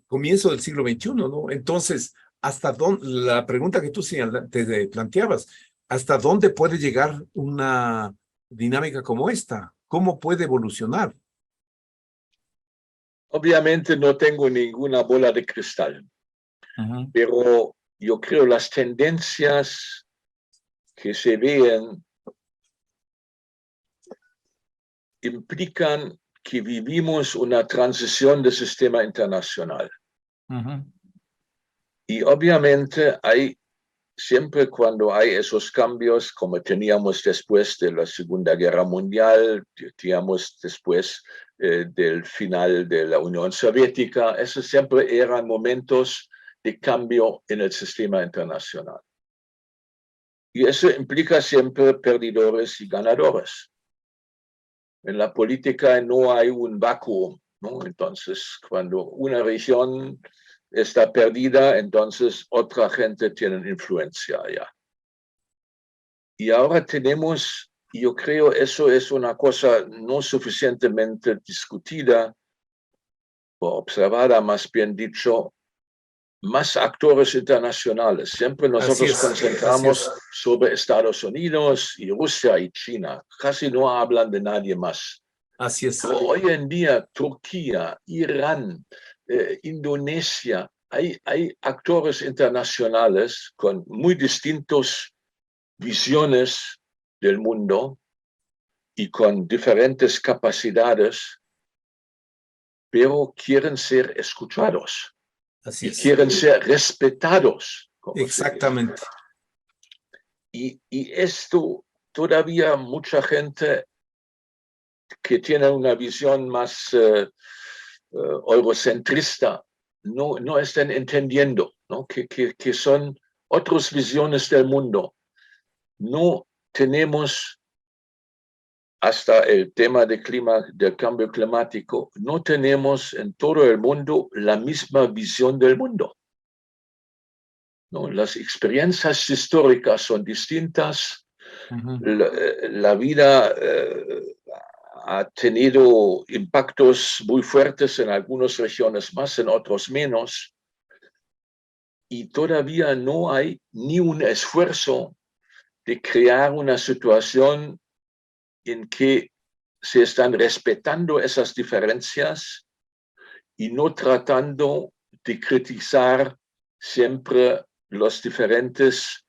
Speaker 4: comienzo del siglo XXI, ¿no? Entonces, ¿hasta dónde, la pregunta que tú te planteabas, ¿hasta dónde puede llegar una dinámica como esta? ¿Cómo puede evolucionar?
Speaker 3: Obviamente no tengo ninguna bola de cristal, pero yo creo las tendencias que se ven implican que vivimos una transición del sistema internacional. Y obviamente siempre cuando hay esos cambios, como teníamos después de la Segunda Guerra Mundial, teníamos después del final de la Unión Soviética, esos siempre eran momentos de cambio en el sistema internacional. Y eso implica siempre perdedores y ganadores. En la política no hay un vacuum, ¿no? Entonces, cuando una región está perdida, entonces otra gente tiene influencia allá. Y ahora tenemos, yo creo eso es una cosa no suficientemente discutida o observada, más bien dicho, más actores internacionales. Siempre nosotros concentramos sobre Estados Unidos y Rusia y China. Casi no hablan de nadie más.
Speaker 4: Así es.
Speaker 3: Pero hoy en día, Turquía, Irán, Indonesia, hay actores internacionales con muy distintas visiones del mundo y con diferentes capacidades, pero quieren ser escuchados.
Speaker 4: Así es.
Speaker 3: Quieren ser respetados.
Speaker 4: Exactamente.
Speaker 3: Y esto todavía mucha gente que tiene una visión más eurocentrista no están entendiendo, ¿no? Que son otras visiones del mundo. No tenemos, hasta el tema del cambio climático, no tenemos en todo el mundo la misma visión del mundo, ¿no? Las experiencias históricas son distintas. La vida ha tenido impactos muy fuertes en algunas regiones más, en otros menos. Y todavía no hay ni un esfuerzo de crear una situación en que se están respetando esas diferencias y no tratando de criticar siempre los diferentes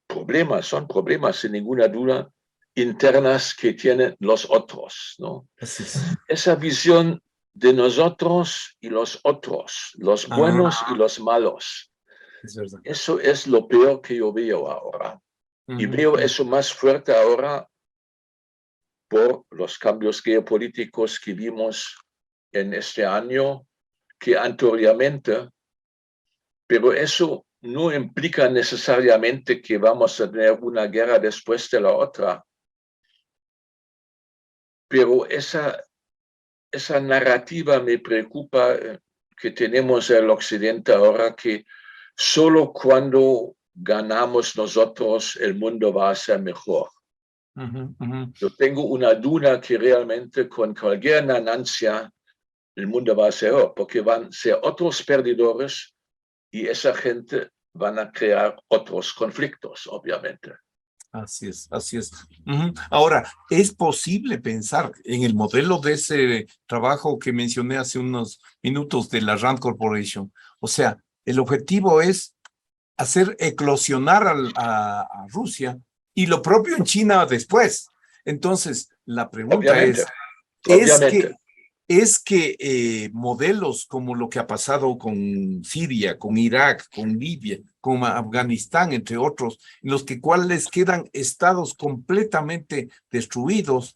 Speaker 3: problemas, son problemas sin ninguna duda internas que tienen los otros, ¿no?
Speaker 4: Así es.
Speaker 3: Esa visión de nosotros y los otros, los buenos y los malos,
Speaker 4: Es verdad.
Speaker 3: eso es lo peor que yo veo ahora. Y veo eso más fuerte ahora por los cambios geopolíticos que vimos en este año que anteriormente, pero eso no implica necesariamente que vamos a tener una guerra después de la otra. Pero esa narrativa me preocupa que tenemos en el occidente ahora, que solo cuando ganamos nosotros el mundo va a ser mejor. Yo tengo una duda que realmente con cualquier ganancia el mundo va a ser mejor, porque van a ser otros perdedores y esa gente van a crear otros conflictos, obviamente.
Speaker 4: Así es, así es. Ahora, ¿es posible pensar en el modelo de ese trabajo que mencioné hace unos minutos de la Rand Corporation? O sea, el objetivo es hacer eclosionar a Rusia y lo propio en China después. Entonces, la pregunta
Speaker 3: Obviamente.
Speaker 4: es que modelos como lo que ha pasado con Siria, con Irak, con Libia, con Afganistán, entre otros, en los cuales quedan estados completamente destruidos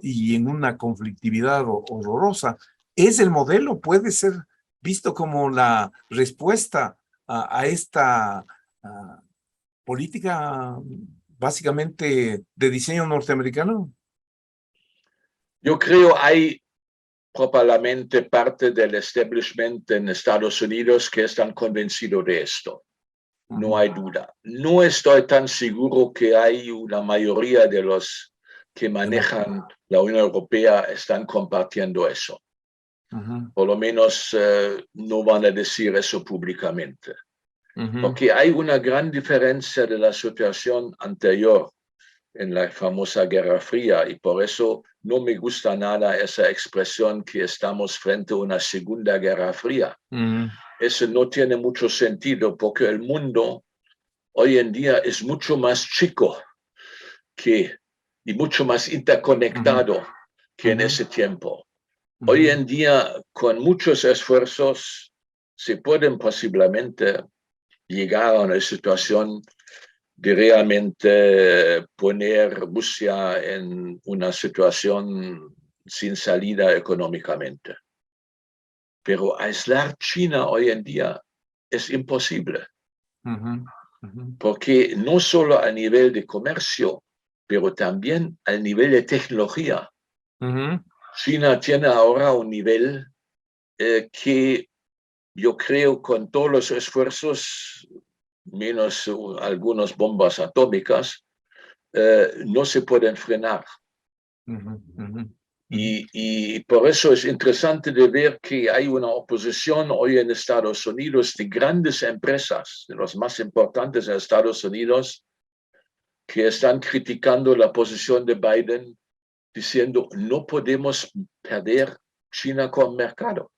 Speaker 4: y en una conflictividad horrorosa, ¿es el modelo? ¿Puede ser visto como la respuesta a esta política básicamente de diseño norteamericano?
Speaker 3: Yo creo hay probablemente parte del establishment en Estados Unidos que están convencidos de esto. No hay duda. No estoy tan seguro que hay una mayoría de los que manejan la Unión Europea están compartiendo eso. Por lo menos no van a decir eso públicamente. Porque hay una gran diferencia de la situación anterior en la famosa Guerra Fría, y por eso no me gusta nada esa expresión que estamos frente a una Segunda Guerra Fría. Eso no tiene mucho sentido, porque el mundo hoy en día es mucho más chico y mucho más interconectado que en ese tiempo. Hoy en día, con muchos esfuerzos, se pueden posiblemente llegar a una situación de realmente poner Rusia en una situación sin salida económicamente. Pero aislar China hoy en día es imposible. Porque no solo a nivel de comercio, pero también al nivel de tecnología. China tiene ahora un nivel que yo creo con todos los esfuerzos, menos algunas bombas atómicas, no se pueden frenar. Y por eso es interesante de ver que hay una oposición hoy en Estados Unidos de grandes empresas, de las más importantes en Estados Unidos, que están criticando la posición de Biden, diciendo no podemos perder China como mercado.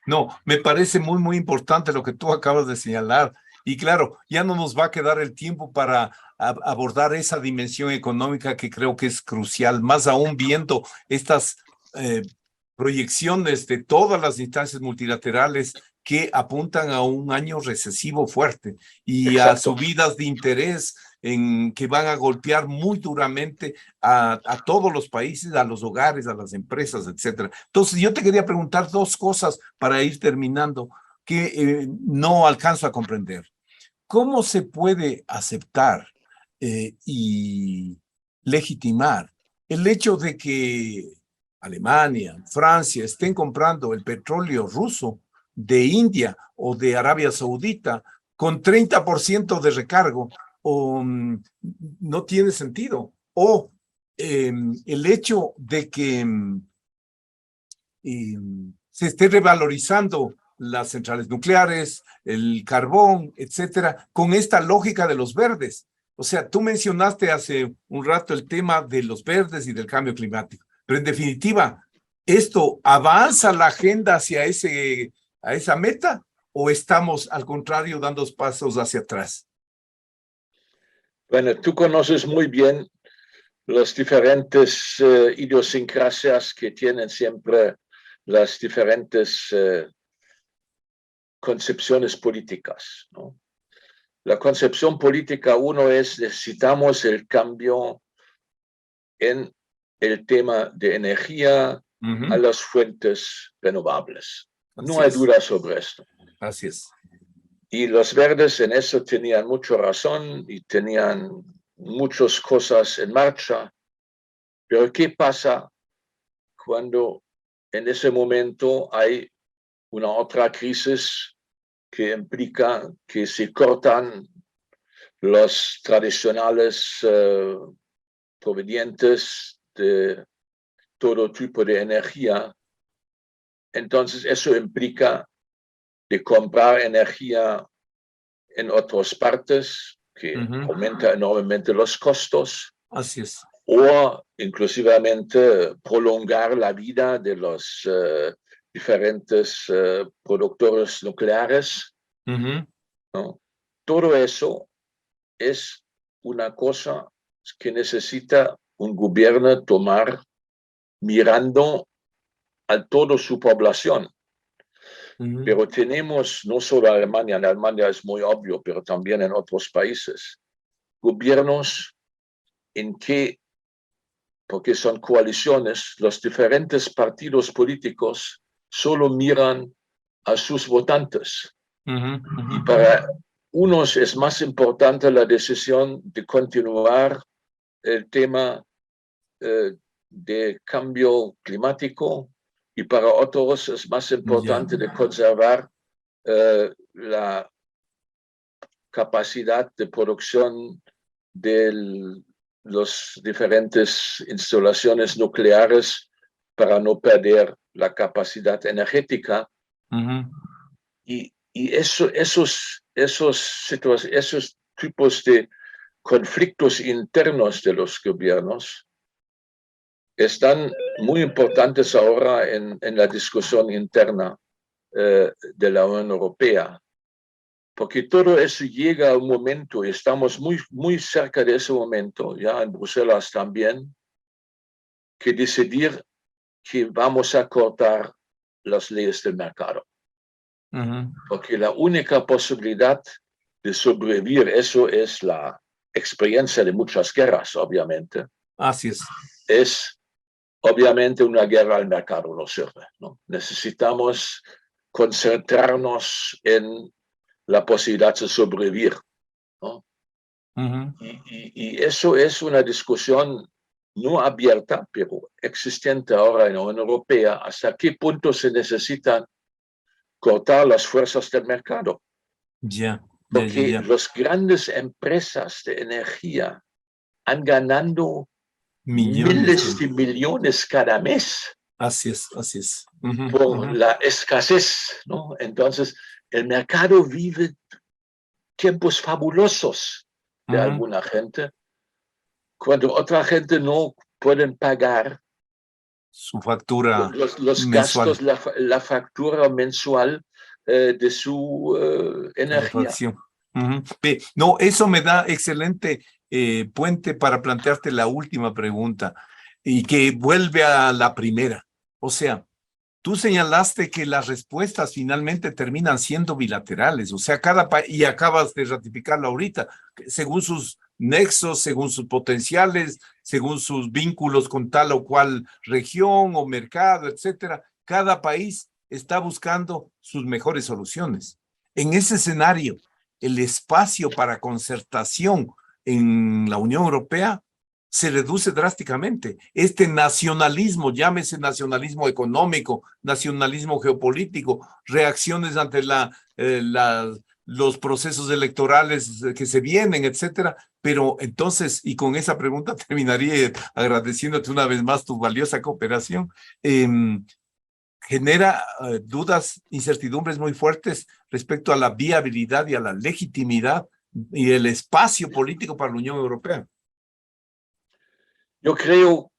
Speaker 4: No, me parece muy importante lo que tú acabas de señalar. Y claro, ya no nos va a quedar el tiempo para abordar esa dimensión económica que creo que es crucial, más aún viendo estas proyecciones de todas las instancias multilaterales que apuntan a un año recesivo fuerte y a subidas de interés que van a golpear muy duramente a todos los países, a los hogares, a las empresas, etcétera. Entonces, yo te quería preguntar dos cosas para ir terminando que no alcanzo a comprender. ¿Cómo se puede aceptar y legitimar el hecho de que Alemania, Francia estén comprando el petróleo ruso de India o de Arabia Saudita con 30% de recargo? No tiene sentido. O el hecho de que se esté revalorizando las centrales nucleares, el carbón, etcétera, con esta lógica de los verdes. O sea, tú mencionaste hace un rato el tema de los verdes y del cambio climático, pero en definitiva, ¿esto avanza la agenda hacia esa meta o estamos al contrario dando pasos hacia atrás?
Speaker 3: Bueno, tú conoces muy bien las diferentes idiosincrasias que tienen siempre las diferentes concepciones políticas, ¿no? La concepción política, uno es, necesitamos el cambio en el tema de energía a las fuentes renovables. No hay duda sobre esto.
Speaker 4: Así es.
Speaker 3: Y los verdes en eso tenían mucha razón y tenían muchas cosas en marcha. Pero ¿qué pasa cuando en ese momento hay una otra crisis que implica que se cortan los tradicionales provenientes de todo tipo de energía? Entonces eso implica de comprar energía en otras partes, que aumenta enormemente los costos.
Speaker 4: Así es.
Speaker 3: O inclusivamente prolongar la vida de los diferentes productores nucleares, ¿no? Todo eso es una cosa que necesita un gobierno tomar mirando a toda su población. Pero tenemos, no solo Alemania, en Alemania es muy obvio, pero también en otros países, gobiernos en que, porque son coaliciones, los diferentes partidos políticos solo miran a sus votantes. Y para unos es más importante la decisión de continuar el tema de cambio climático, y para otros es más importante de conservar la capacidad de producción de las diferentes instalaciones nucleares para no perder la capacidad energética. Y esos tipos de conflictos internos de los gobiernos están muy importantes ahora en la discusión interna de la Unión Europea, porque todo eso llega a un momento, y estamos muy cerca de ese momento, ya en Bruselas también, que decidir que vamos a cortar las leyes del mercado. Porque la única posibilidad de sobrevivir, eso es la experiencia de muchas guerras, obviamente.
Speaker 4: Así
Speaker 3: es obviamente una guerra al mercado no sirve, ¿no? Necesitamos concentrarnos en la posibilidad de sobrevivir, ¿no? Y eso es una discusión no abierta, pero existente ahora en la Unión Europea, hasta qué punto se necesitan cortar las fuerzas del mercado. Porque las grandes empresas de energía han ganado miles de millones cada mes.
Speaker 4: Así es, así es.
Speaker 3: Por la escasez, ¿no? Entonces, el mercado vive tiempos fabulosos de alguna gente, cuando otra gente no pueden pagar
Speaker 4: su factura
Speaker 3: los gastos, la factura mensual de su energía.
Speaker 4: No, eso me da excelente puente para plantearte la última pregunta y que vuelve a la primera. O sea, tú señalaste que las respuestas finalmente terminan siendo bilaterales, o sea, cada país, y acabas de ratificarlo ahorita, según sus nexos, según sus potenciales, según sus vínculos con tal o cual región o mercado, etcétera, cada país está buscando sus mejores soluciones. En ese escenario, el espacio para concertación en la Unión Europea se reduce drásticamente. Este nacionalismo, llámese nacionalismo económico, nacionalismo geopolítico, reacciones ante los procesos electorales que se vienen, etcétera. Pero entonces, y con esa pregunta terminaría agradeciéndote una vez más tu valiosa cooperación, genera dudas, incertidumbres muy fuertes respecto a la viabilidad y a la legitimidad y el espacio político para la Unión Europea.
Speaker 3: Yo creo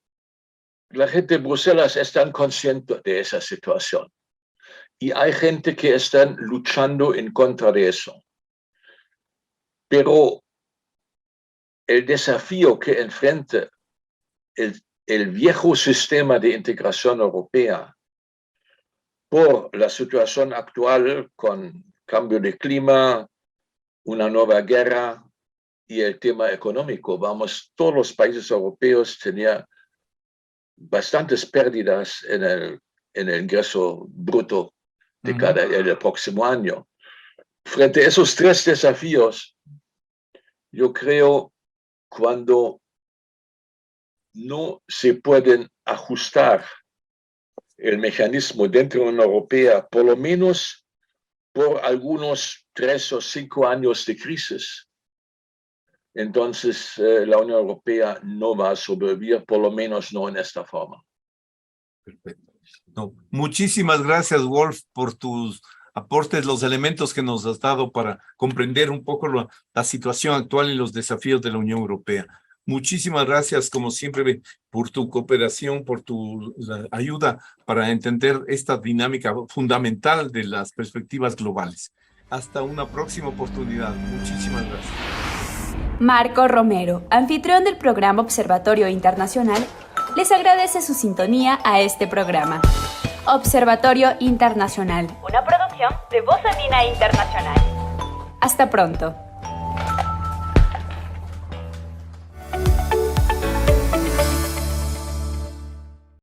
Speaker 3: que la gente de Bruselas está consciente de esa situación y hay gente que está luchando en contra de eso. Pero el desafío que enfrenta el viejo sistema de integración europea por la situación actual con cambio de clima, una nueva guerra y el tema económico. Todos los países europeos tenían bastantes pérdidas en el ingreso bruto del próximo año. Frente a esos tres desafíos, yo creo cuando no se pueden ajustar el mecanismo dentro de la Unión Europea, por lo menos por algunos 3 o 5 años de crisis, entonces la Unión Europea no va a sobrevivir, por lo menos no en esta forma.
Speaker 4: Perfecto. No, muchísimas gracias, Wolf, por tus aportes, los elementos que nos has dado para comprender un poco la situación actual y los desafíos de la Unión Europea. Muchísimas gracias, como siempre, por tu cooperación, por tu ayuda para entender esta dinámica fundamental de las perspectivas globales. Hasta una próxima oportunidad. Muchísimas gracias.
Speaker 1: Marco Romero, anfitrión del programa Observatorio Internacional, les agradece su sintonía a este programa. Observatorio Internacional, una producción de Voz Andina Internacional. Hasta pronto.